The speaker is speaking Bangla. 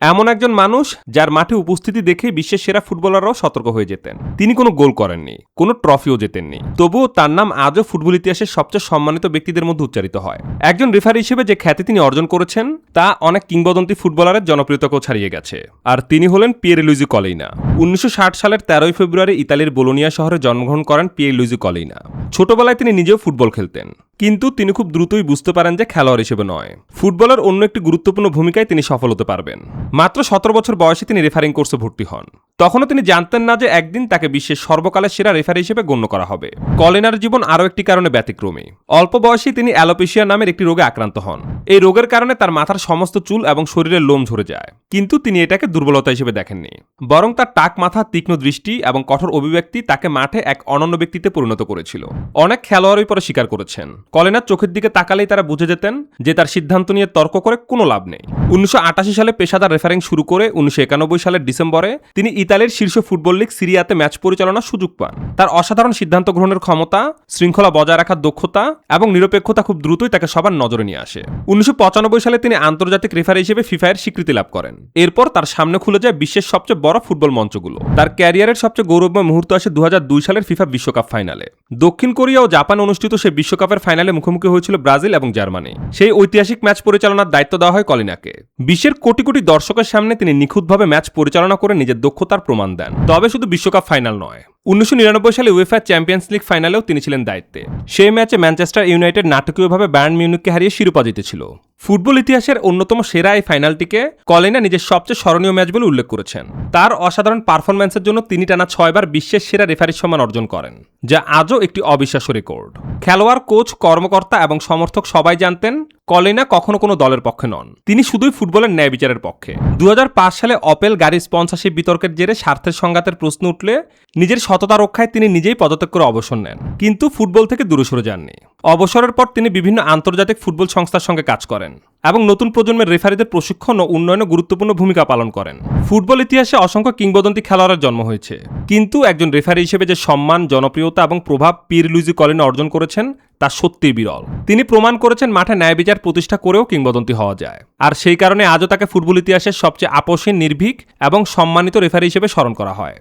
এমন একজন মানুষ যার মাঠে উপস্থিতি দেখে বিশ্বের সেরা ফুটবলাররাও সতর্ক হয়ে যেতেন। তিনি কোনো গোল করেননি, কোনো ট্রফিও জেতেননি, তবুও তার নাম আজও ফুটবল ইতিহাসের সবচেয়ে সম্মানিত ব্যক্তিদের মধ্যে উচ্চারিত হয়। একজন রেফারি হিসেবে যে খ্যাতি তিনি অর্জন করেছেন তা অনেক কিংবদন্তি ফুটবলারের জনপ্রিয়তাকেও ছাড়িয়ে গেছে। আর তিনি হলেন পিয়েরলুইজি কলেইনা। 1960 সালের 13 ফেব্রুয়ারি ইতালির বোলোনিয়া শহরে জন্মগ্রহণ করেন পিয়েরলুইজি কলেইনা। ছোটবেলায় তিনি নিজেও ফুটবল খেলতেন, কিন্তু তিনি খুব দ্রুতই বুঝতে পারেন যে খেলোয়াড় হিসেবে নয়, ফুটবলের অন্য একটি গুরুত্বপূর্ণ ভূমিকায় তিনি সফল হতে পারবেন। মাত্র 17 বছর বয়সে তিনি রেফারিং কোর্সে ভর্তি হন। তখনও তিনি জানতেন না যে একদিন তাকে বিশ্বের সর্বকালের সেরা রেফারি হিসেবে গণ্য করা হবে। কলেনার জীবন আরও একটি কারণে ব্যতিক্রমী। অল্প বয়সেই তিনি অ্যালোপেশিয়া নামের একটি রোগে আক্রান্ত হন। এই রোগের কারণে তার মাথার সমস্ত চুল এবং শরীরের লোম ঝরে যায়, কিন্তু তিনি এটাকে দুর্বলতা হিসেবে দেখেননি, বরং তার টাক মাথা, তীক্ষ্ণ দৃষ্টি এবং কঠোর অভিব্যক্তি তাকে মাঠে এক অনন্য ব্যক্তিতে পরিণত করেছিল। অনেক খেলোয়াড়ই পরে স্বীকার করেছেন, কলেনার চোখের দিকে তাকালেই তারা বুঝে যেতেন যে তার সিদ্ধান্ত নিয়ে তর্ক করে কোনো লাভ নেই। 1988 সালে পেশাদার রেফারিং শুরু করে 1991 সালের ডিসেম্বরে তিনি ইতালির শীর্ষ ফুটবল লিগ সিরিয়াতে ম্যাচ পরিচালনার সুযোগ পান। তার অসাধারণ সিদ্ধান্ত গ্রহণের ক্ষমতা, শৃঙ্খলা বজায় রাখার দক্ষতা এবং নিরপেক্ষতা খুব দ্রুতই তাকে সবার নজরে নিয়ে আসে। 1995 সালে তিনি আন্তর্জাতিক রেফারি হিসেবে ফিফার স্বীকৃতি লাভ করেন। এরপর তার সামনে খুলে যায় বিশ্বের সবচেয়ে বড় ফুটবল মঞ্চগুলো। তার ক্যারিয়ারের সবচেয়ে গৌরবময় মুহূর্ত আসে 2002 সালের ফিফা বিশ্বকাপ ফাইনালে। দক্ষিণ কোরিয়া ও জাপান অনুষ্ঠিত সেই বিশ্বকাপের ফাইনালে মুখোমুখি হয়েছিল ব্রাজিল এবং জার্মানি। সেই ঐতিহাসিক ম্যাচ পরিচালনার দায়িত্ব দেওয়া হয় কলিনাকে। বিশ্বের কোটি কোটি দর্শকের সামনে তিনি নিখুঁতভাবে ম্যাচ পরিচালনা করে নিজের দক্ষতার প্রমাণ দেন। তবে শুধু বিশ্বকাপ ফাইনাল নয়, 1999 সালে উয়েফা চ্যাম্পিয়ন্স লিগ ফাইনালেও তিনি ছিলেন দায়িত্বে। সেই ম্যাচে ম্যানচেস্টার ইউনাইটেড নাটকীয়ভাবে বায়ার্ন মিউনিখকে হারিয়ে শিরোপা জিতেছিল। ফুটবল ইতিহাসের অন্যতম সেরা এই ফাইনালটিকে কলেনা নিজের সবচেয়ে স্মরণীয় ম্যাচ বলে উল্লেখ করেছেন। তার অসাধারণ পারফরম্যান্সের জন্য তিনি টানা 6 বার বিশ্বের সেরা রেফারির সম্মান অর্জন করেন, যা আজও একটি অবিশ্বাস্য রেকর্ড। খেলোয়াড়, কোচ, কর্মকর্তা এবং সমর্থক সবাই জানতেন কলেনা কখনো কোনো দলের পক্ষে নন, তিনি শুধুই ফুটবলের ন্যায় বিচারের পক্ষে। 2005 সালে অপেল গাড়ির স্পন্সরশিপ বিতর্কের জেরে স্বার্থের সংঘাতের প্রশ্ন উঠলে নিজের সততা রক্ষায় তিনি নিজেই পদত্যাগ করে অবসর নেন, কিন্তু ফুটবল থেকে দূরে সরে যাননি। অবসরের পর তিনি বিভিন্ন আন্তর্জাতিক ফুটবল সংস্থার সঙ্গে কাজ করেন এবং নতুন প্রজন্মের রেফারিদের প্রশিক্ষণ ও উন্নয়নে গুরুত্বপূর্ণ ভূমিকা পালন করেন। ফুটবল ইতিহাসে অসংখ্য কিংবদন্তি খেলোয়াড়ের জন্ম হয়েছে, কিন্তু একজন রেফারি হিসেবে যে সম্মান, জনপ্রিয়তা এবং প্রভাব পিয়েরলুইজি কলেনা অর্জন করেছেন তা সত্যিই বিরল। তিনি প্রমাণ করেছেন মাঠে ন্যায় বিচার প্রতিষ্ঠা করেও কিংবদন্তি হওয়া যায়, আর সেই কারণে আজও তাকে ফুটবল ইতিহাসের সবচেয়ে আপোষহীন, নির্ভীক এবং সম্মানিত রেফারি হিসেবে স্মরণ করা হয়।